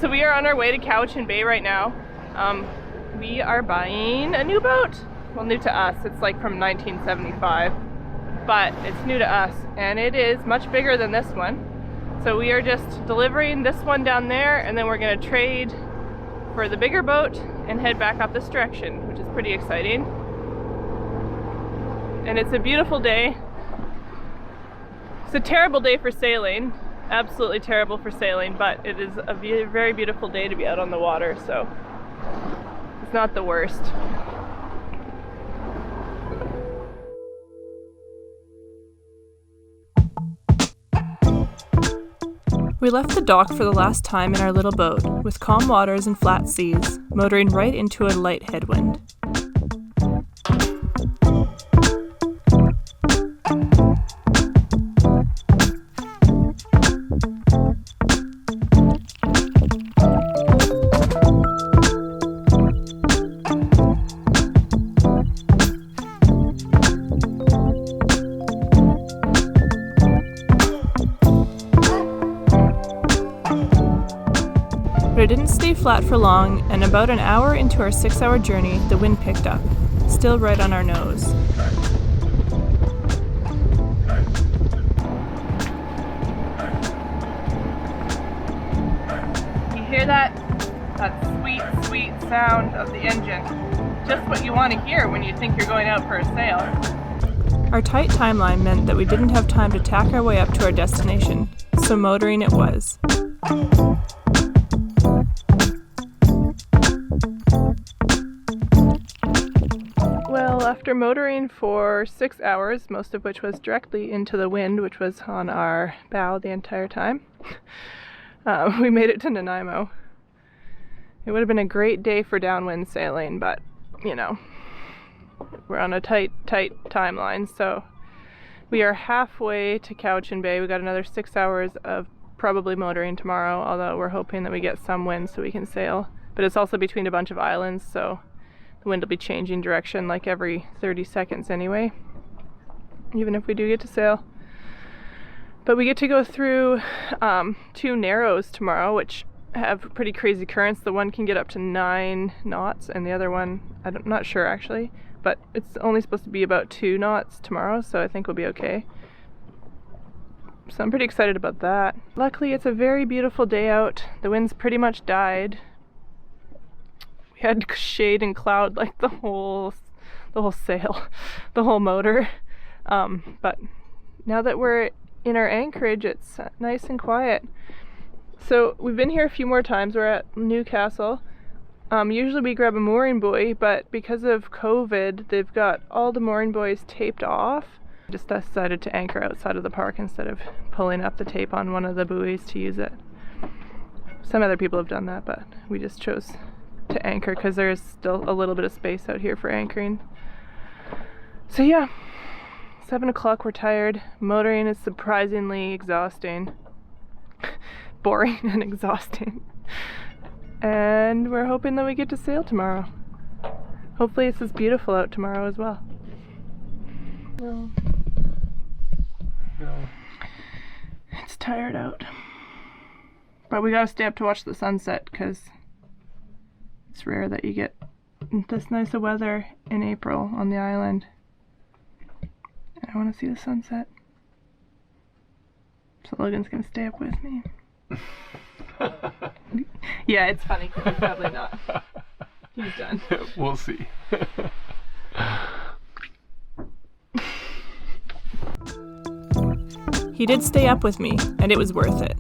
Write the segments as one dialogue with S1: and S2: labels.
S1: So we are on our way to Cowichan Bay right now. We are buying a new boat. Well, new to us. It's like from 1975, but it's new to us, and it is much bigger than this one. So we are just delivering this one down there, and then we're going to trade for the bigger boat and head back up this direction, which is pretty exciting. And it's a beautiful day. It's a terrible day for sailing. Absolutely terrible for sailing, but it is a very beautiful day to be out on the water, so it's not the worst. We left the dock for the last time in our little boat, with calm waters and flat seas, motoring right into a light headwind. But it didn't stay flat for long, and about an hour into our 6-hour journey, the wind picked up, still right on our nose. You hear that? That sweet, sweet sound of the engine. Just what you want to hear when you think you're going out for a sail. Our tight timeline meant that we didn't have time to tack our way up to our destination, so motoring it was. Well, after motoring for 6 hours, most of which was directly into the wind, which was on our bow the entire time, we made it to Nanaimo. It would have been a great day for downwind sailing, but, you know, we're on a tight timeline, so we are halfway to Cowichan Bay. We got another 6 hours of probably motoring tomorrow, although we're hoping that we get some wind so we can sail. But it's also between a bunch of islands, so the wind will be changing direction like every 30 seconds anyway, even if we do get to sail. But we get to go through 2 narrows tomorrow, which have pretty crazy currents. The one can get up to 9 knots, and the other one, I'm not sure actually, but it's only supposed to be about 2 knots tomorrow, so I think we'll be okay. So I'm pretty excited about that. Luckily, it's a very beautiful day out. The wind's pretty much died. We had shade and cloud like the whole sail, the whole motor. But now that we're in our anchorage, it's nice and quiet. So we've been here a few more times. We're at Newcastle. Usually we grab a mooring buoy, but because of COVID, they've got all the mooring buoys taped off. Just decided to anchor outside of the park instead of pulling up the tape on one of the buoys to use it. Some other people have done that, but we just chose to anchor because there is still a little bit of space out here for anchoring. So yeah, 7 o'clock, we're tired. Motoring is surprisingly exhausting. Boring and exhausting. And we're hoping that we get to sail tomorrow. Hopefully it's as beautiful out tomorrow as well. No. It's tired out. But we gotta stay up to watch the sunset because it's rare that you get this nice of weather in April on the island. And I want to see the sunset. So Logan's gonna stay up with me. Yeah, it's funny because he's probably not. He's done.
S2: We'll see.
S1: He did stay up with me, and it was worth it.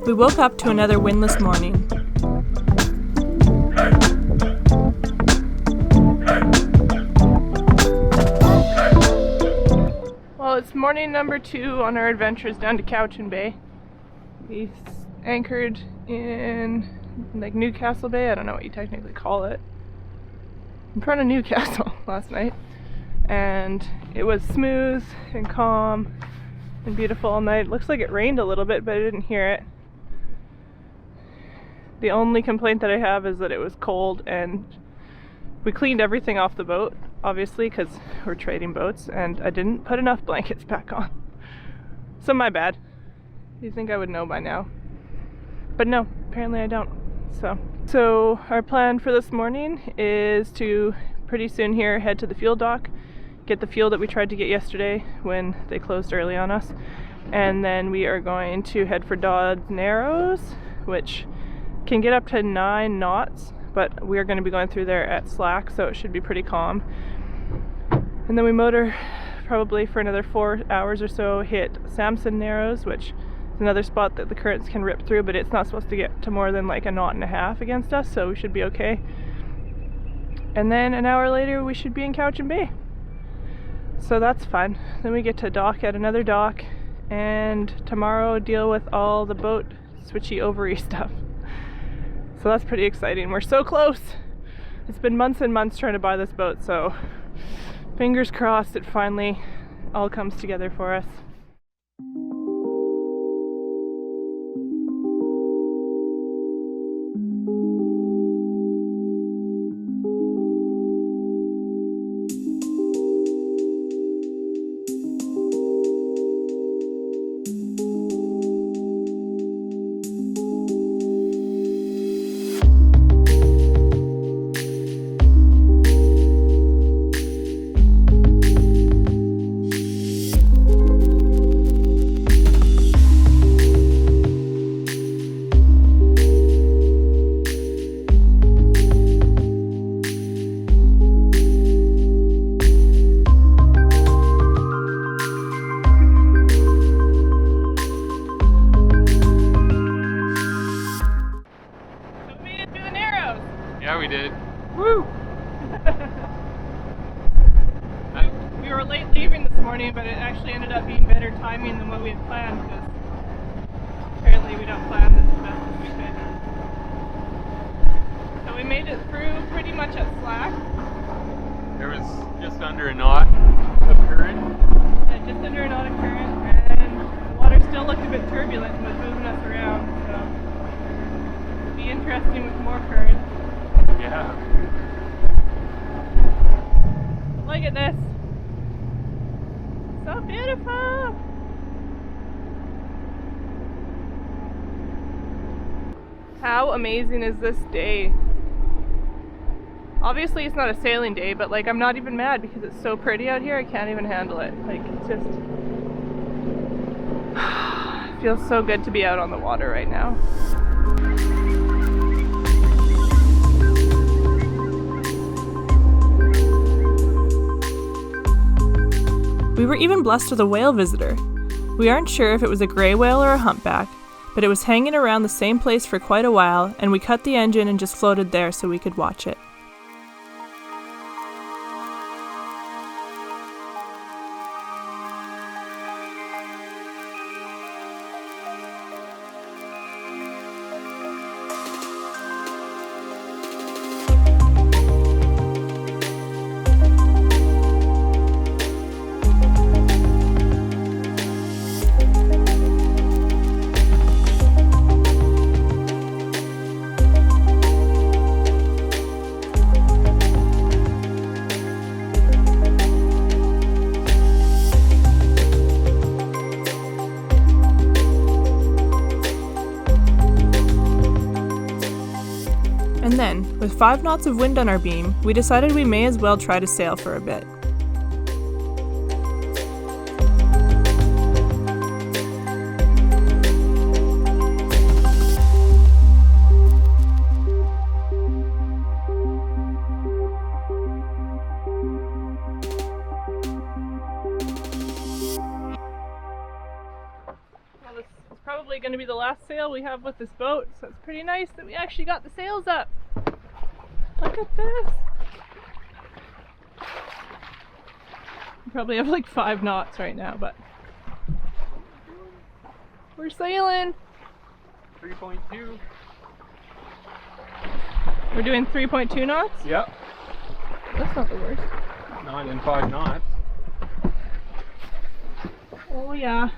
S1: We woke up to another windless morning. Well, it's morning number 2 on our adventures down to Cowichan Bay. We anchored in like Newcastle Bay, I don't know what you technically call it. in front of Newcastle last night, and it was smooth and calm and beautiful all night. It looks like it rained a little bit, but I didn't hear it. The only complaint that I have is that it was cold, and we cleaned everything off the boat, obviously, because we're trading boats, and I didn't put enough blankets back on. So my bad. You'd think I would know by now. But no, apparently I don't. So our plan for this morning is to pretty soon here head to the fuel dock, get the fuel that we tried to get yesterday when they closed early on us, and then we are going to head for Dodds Narrows, which can get up to 9 knots, but we're going to be going through there at slack, so it should be pretty calm. And then we motor probably for another 4 hours or so, hit Samson Narrows, which is another spot that the currents can rip through, but it's not supposed to get to more than like 1.5 knots against us, so we should be okay. And then an hour later we should be in Cowichan Bay. So that's fun. Then we get to dock at another dock, and tomorrow deal with all the boat switchy ovary stuff. So that's pretty exciting. We're so close. It's been months and months trying to buy this boat, so fingers crossed it finally all comes together for us.
S2: Yeah, we did.
S1: Woo! We were late leaving this morning, but it actually ended up being better timing than what we had planned, because apparently we don't plan this as best as we could. So we made it through pretty much at slack.
S2: There was just under 1 knot of current.
S1: Yeah, just under 1 knot of current, and the water still looked a bit turbulent and was moving us around, so it'll be interesting with more current.
S2: Yeah.
S1: Look at this. So beautiful. How amazing is this day? Obviously it's not a sailing day, but like I'm not even mad because it's so pretty out here. I can't even handle it. Like it's just it feels so good to be out on the water right now. We were even blessed with a whale visitor. We aren't sure if it was a grey whale or a humpback, but it was hanging around the same place for quite a while, and we cut the engine and just floated there so we could watch it. And then, with 5 knots of wind on our beam, we decided we may as well try to sail for a bit. Well, this is probably going to be the last sail we have with this boat, so it's pretty nice that we actually got the sails up. Look at this. We probably have like 5 knots right now, but we're sailing.
S2: 3.2.
S1: We're doing 3.2 knots?
S2: Yep.
S1: That's not the worst.
S2: Not in 5 knots.
S1: Oh yeah.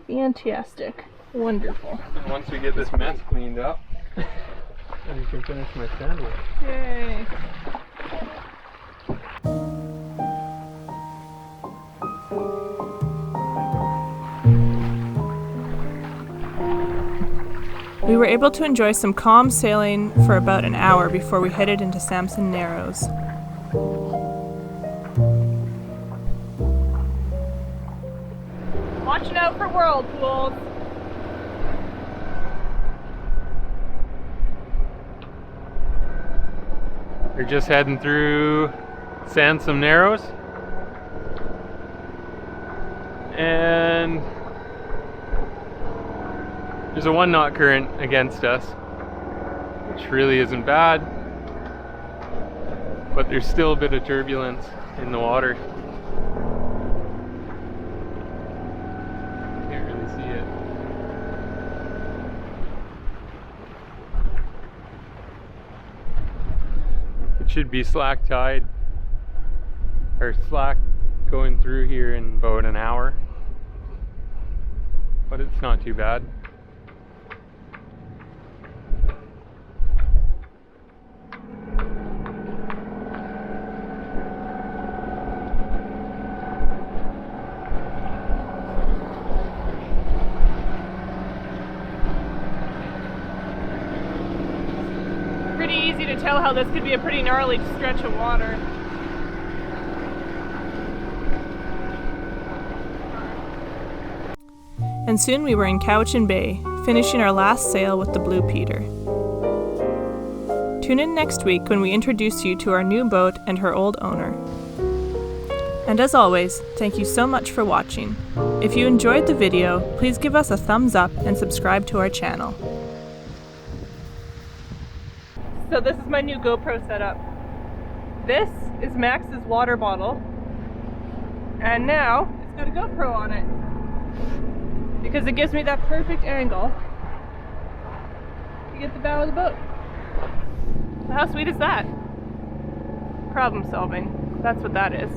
S1: Fantastic. Wonderful.
S2: And once we get this mess cleaned up, I can finish my sandwich.
S1: Yay. We were able to enjoy some calm sailing for about an hour before we headed into Samson Narrows. Watching out for whirlpools.
S2: We're just heading through Samson Narrows. And there's a 1 knot current against us, which really isn't bad, but there's still a bit of turbulence in the water. Can't really see it. It should be slack tide, or slack going through here in about an hour, but it's not too bad.
S1: Pretty easy to tell how this could be a pretty gnarly stretch of water. And soon we were in Cowichan Bay, finishing our last sail with the Blue Peter. Tune in next week when we introduce you to our new boat and her old owner. And as always, thank you so much for watching. If you enjoyed the video, please give us a thumbs up and subscribe to our channel. So this is my new GoPro setup. This is Max's water bottle, and now it's got a GoPro on it because it gives me that perfect angle to get the bow of the boat. How sweet is that? Problem solving. That's what that is.